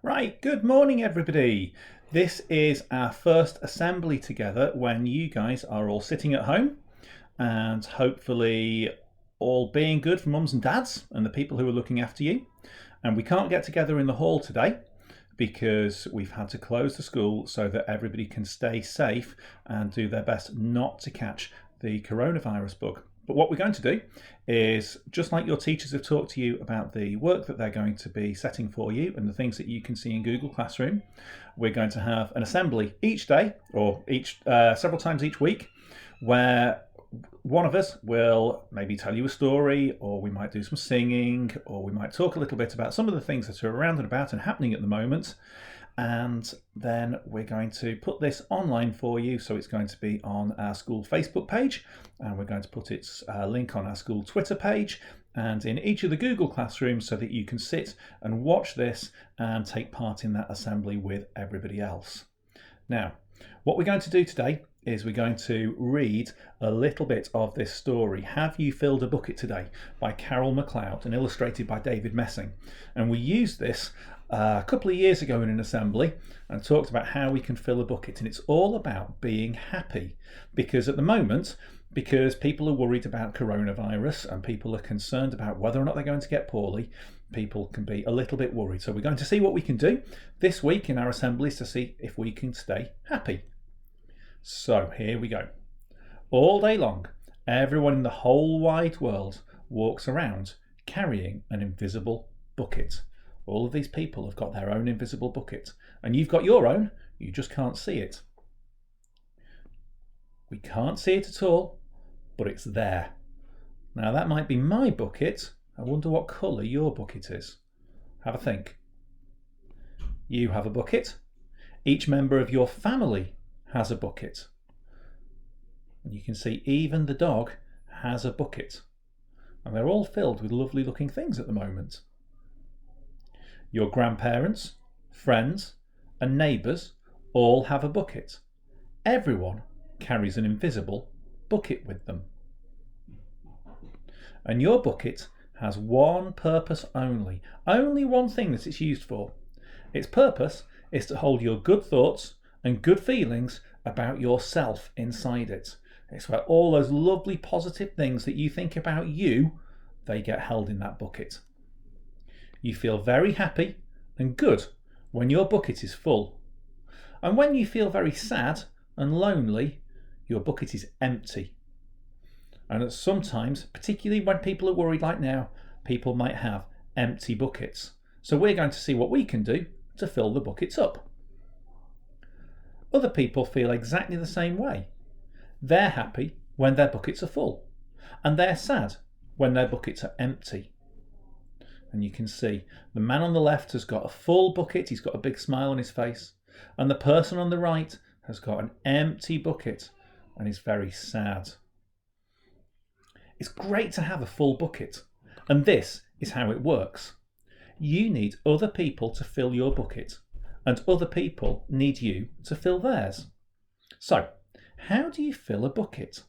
Right, good morning everybody. This is our first assembly together when you guys are all sitting at home and hopefully all being good for mums and dads and the people who are looking after you. And we can't get together in the hall today because we've had to close the school so that everybody can stay safe and do their best not to catch the coronavirus bug. But what we're going to do is, just like your teachers have talked to you about the work that they're going to be setting for you and the things that you can see in Google Classroom, we're going to have an assembly each day or several times each week where one of us will maybe tell you a story, or we might do some singing, or we might talk a little bit about some of the things that are around and about and happening at the moment. And then we're going to put this online for you. So it's going to be on our school Facebook page, and we're going to put its link on our school Twitter page and in each of the Google Classrooms so that you can sit and watch this and take part in that assembly with everybody else. Now, what we're going to do today is we're going to read a little bit of this story, Have You Filled a Bucket Today? By Carol McLeod and illustrated by David Messing. And we used this a couple of years ago in an assembly and talked about how we can fill a bucket. And it's all about being happy, because at the moment, because people are worried about coronavirus and people are concerned about whether or not they're going to get poorly, people can be a little bit worried. So we're going to see what we can do this week in our assemblies to see if we can stay happy. So here we go. All day long, everyone in the whole wide world walks around carrying an invisible bucket. All of these people have got their own invisible bucket, and you've got your own, you just can't see it. We can't see it at all, but it's there. Now that might be my bucket. I wonder what colour your bucket is. Have a think. You have a bucket. Each member of your family has a bucket. And you can see even the dog has a bucket. And they're all filled with lovely looking things at the moment. Your grandparents, friends, and neighbours all have a bucket. Everyone carries an invisible bucket with them. And your bucket has one purpose only one thing that it's used for. Its purpose is to hold your good thoughts and good feelings about yourself inside it. It's where all those lovely positive things that you think about you, they get held in that bucket. You feel very happy and good when your bucket is full. And when you feel very sad and lonely, your bucket is empty. And sometimes, particularly when people are worried like now, people might have empty buckets. So we're going to see what we can do to fill the buckets up. Other people feel exactly the same way. They're happy when their buckets are full, and they're sad when their buckets are empty. And you can see the man on the left has got a full bucket, he's got a big smile on his face, and the person on the right has got an empty bucket and is very sad. It's great to have a full bucket, and this is how it works. You need other people to fill your bucket, and other people need you to fill theirs. So, how do you fill a bucket?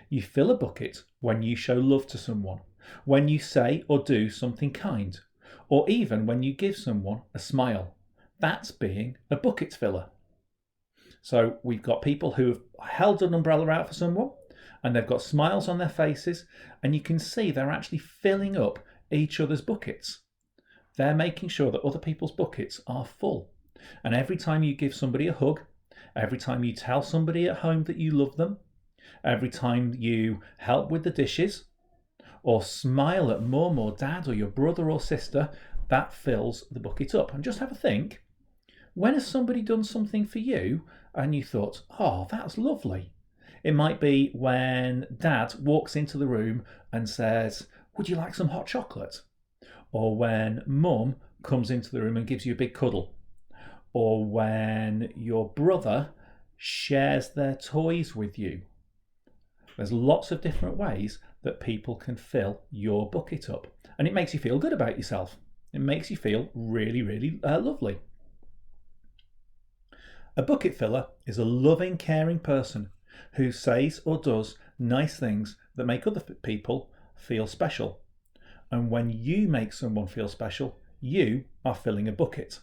You fill a bucket when you show love to someone, when you say or do something kind, or even when you give someone a smile. That's being a bucket filler. So we've got people who have held an umbrella out for someone, and they've got smiles on their faces, and you can see they're actually filling up each other's buckets. They're making sure that other people's buckets are full. And every time you give somebody a hug, every time you tell somebody at home that you love them, every time you help with the dishes, or smile at mum or dad or your brother or sister, that fills the bucket up. And just have a think, when has somebody done something for you and you thought, oh, that's lovely? It might be when dad walks into the room and says, would you like some hot chocolate? Or when mum comes into the room and gives you a big cuddle. Or when your brother shares their toys with you. There's lots of different ways that people can fill your bucket up. And it makes you feel good about yourself. It makes you feel really, really lovely. A bucket filler is a loving, caring person who says or does nice things that make other people feel special. And when you make someone feel special, you are filling a bucket.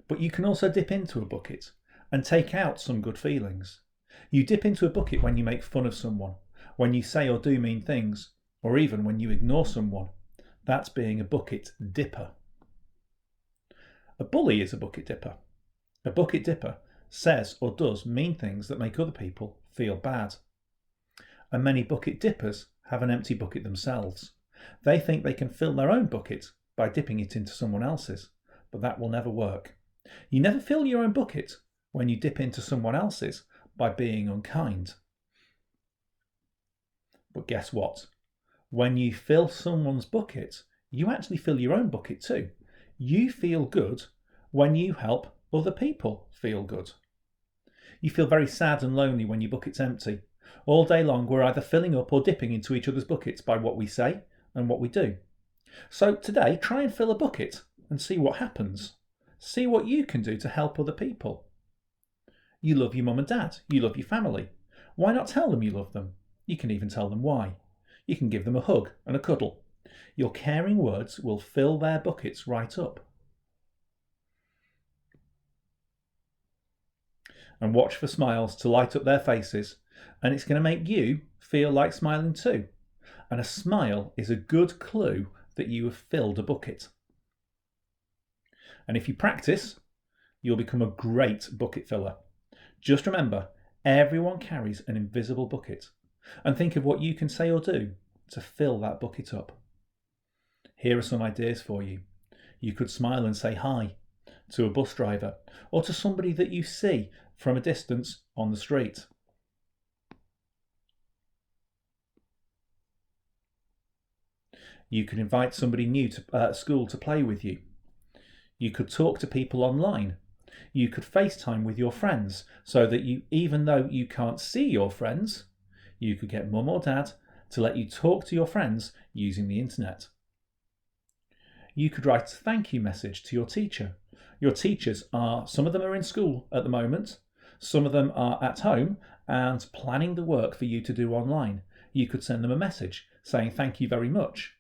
But you can also dip into a bucket and take out some good feelings. You dip into a bucket when you make fun of someone, when you say or do mean things, or even when you ignore someone. That's being a bucket dipper. A bully is a bucket dipper. A bucket dipper says or does mean things that make other people feel bad. And many bucket dippers have an empty bucket themselves. They think they can fill their own bucket by dipping it into someone else's, but that will never work. You never fill your own bucket when you dip into someone else's by being unkind. But guess what? When you fill someone's bucket, you actually fill your own bucket too. You feel good when you help other people feel good. You feel very sad and lonely when your bucket's empty. All day long we're either filling up or dipping into each other's buckets by what we say and what we do. So today try and fill a bucket and see what happens. See what you can do to help other people. You love your mum and dad. You love your family. Why not tell them you love them? You can even tell them why. You can give them a hug and a cuddle. Your caring words will fill their buckets right up. And watch for smiles to light up their faces, and it's going to make you feel like smiling too. And a smile is a good clue that you have filled a bucket. And if you practice, you'll become a great bucket filler. Just remember, everyone carries an invisible bucket, and think of what you can say or do to fill that bucket up. Here are some ideas for you. You could smile and say hi to a bus driver or to somebody that you see from a distance on the street. You could invite somebody new to school to play with you. You could talk to people online. You could FaceTime with your friends so that you, even though you can't see your friends, you could get mum or dad to let you talk to your friends using the internet. You could write a thank you message to your teacher. Your teachers some of them are in school at the moment, some of them are at home and planning the work for you to do online. You could send them a message saying thank you very much.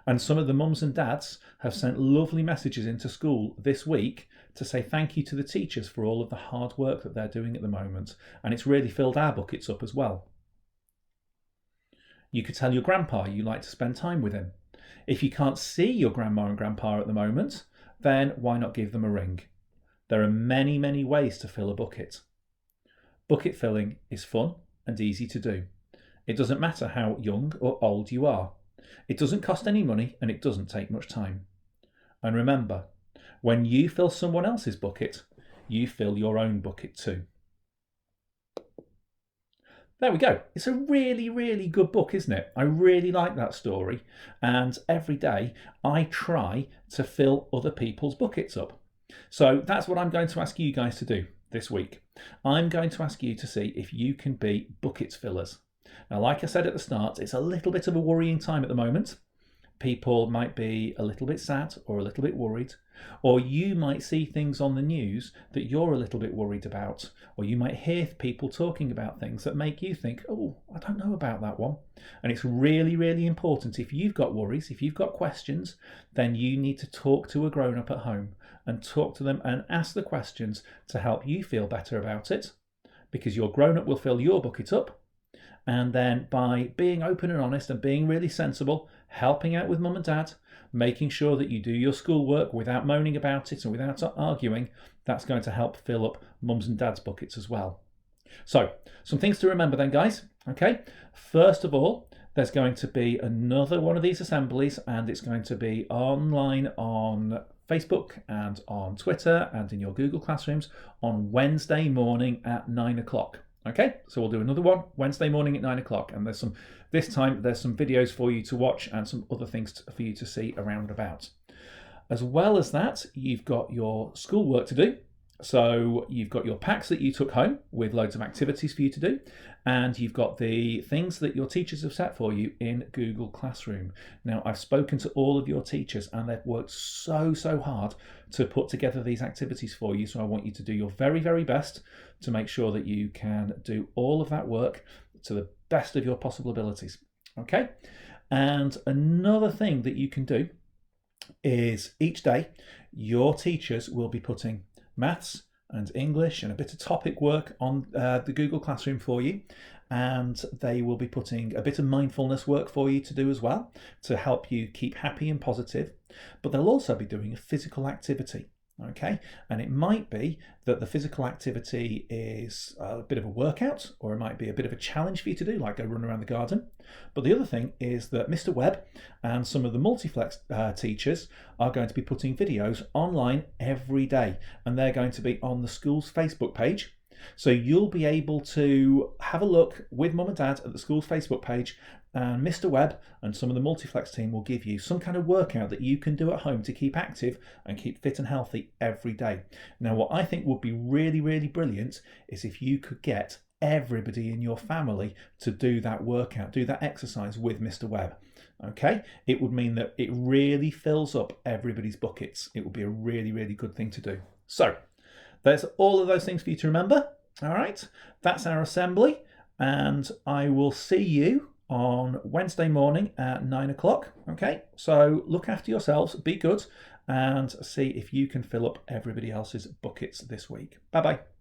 And some of the mums and dads have sent lovely messages into school this week to say thank you to the teachers for all of the hard work that they're doing at the moment. And it's really filled our buckets up as well. You could tell your grandpa you like to spend time with him. If you can't see your grandma and grandpa at the moment, then why not give them a ring? There are many, many ways to fill a bucket. Bucket filling is fun and easy to do. It doesn't matter how young or old you are. It doesn't cost any money and it doesn't take much time. And remember, when you fill someone else's bucket, you fill your own bucket too. There we go. It's a really, really good book, isn't it? I really like that story. And every day I try to fill other people's buckets up. So that's what I'm going to ask you guys to do this week. I'm going to ask you to see if you can be bucket fillers. Now, like I said at the start, it's a little bit of a worrying time at the moment. People might be a little bit sad or a little bit worried, or you might see things on the news that you're a little bit worried about, or you might hear people talking about things that make you think, oh, I don't know about that one. And it's really, really important. If you've got worries, if you've got questions, then you need to talk to a grown-up at home and talk to them and ask the questions to help you feel better about it, because your grown-up will fill your bucket up. And then by being open and honest and being really sensible, helping out with mum and dad, making sure that you do your schoolwork without moaning about it and without arguing, that's going to help fill up mums and dads' buckets as well. So, some things to remember then, guys. Okay, first of all, there's going to be another one of these assemblies, and it's going to be online on Facebook and on Twitter and in your Google Classrooms on Wednesday morning at 9 o'clock. Okay, so we'll do another one Wednesday morning at 9 o'clock, and this time there's some videos for you to watch and some other things for you to see around and about. As well as that, you've got your schoolwork to do. So you've got your packs that you took home with loads of activities for you to do, and you've got the things that your teachers have set for you in Google Classroom. Now, I've spoken to all of your teachers and they've worked so hard to put together these activities for you, so I want you to do your very, very best to make sure that you can do all of that work to the best of your possible abilities. Okay? And another thing that you can do is each day your teachers will be putting maths and English and a bit of topic work on the Google Classroom for you, and they will be putting a bit of mindfulness work for you to do as well to help you keep happy and positive. But they'll also be doing a physical activity. Okay, and it might be that the physical activity is a bit of a workout, or it might be a bit of a challenge for you to do, like go run around the garden. But the other thing is that Mr. Webb and some of the multiflex teachers are going to be putting videos online every day, and they're going to be on the school's Facebook page. So you'll be able to have a look with mum and dad at the school's Facebook page, and Mr. Webb and some of the multiflex team will give you some kind of workout that you can do at home to keep active and keep fit and healthy every day. Now, what I think would be really, really brilliant is if you could get everybody in your family to do that workout, do that exercise with Mr. Webb. Okay, it would mean that it really fills up everybody's buckets. It would be a really, really good thing to do. So there's all of those things for you to remember. All right, that's our assembly, and I will see you on Wednesday morning at 9 o'clock. Okay, so look after yourselves, be good, and see if you can fill up everybody else's buckets this week. Bye bye.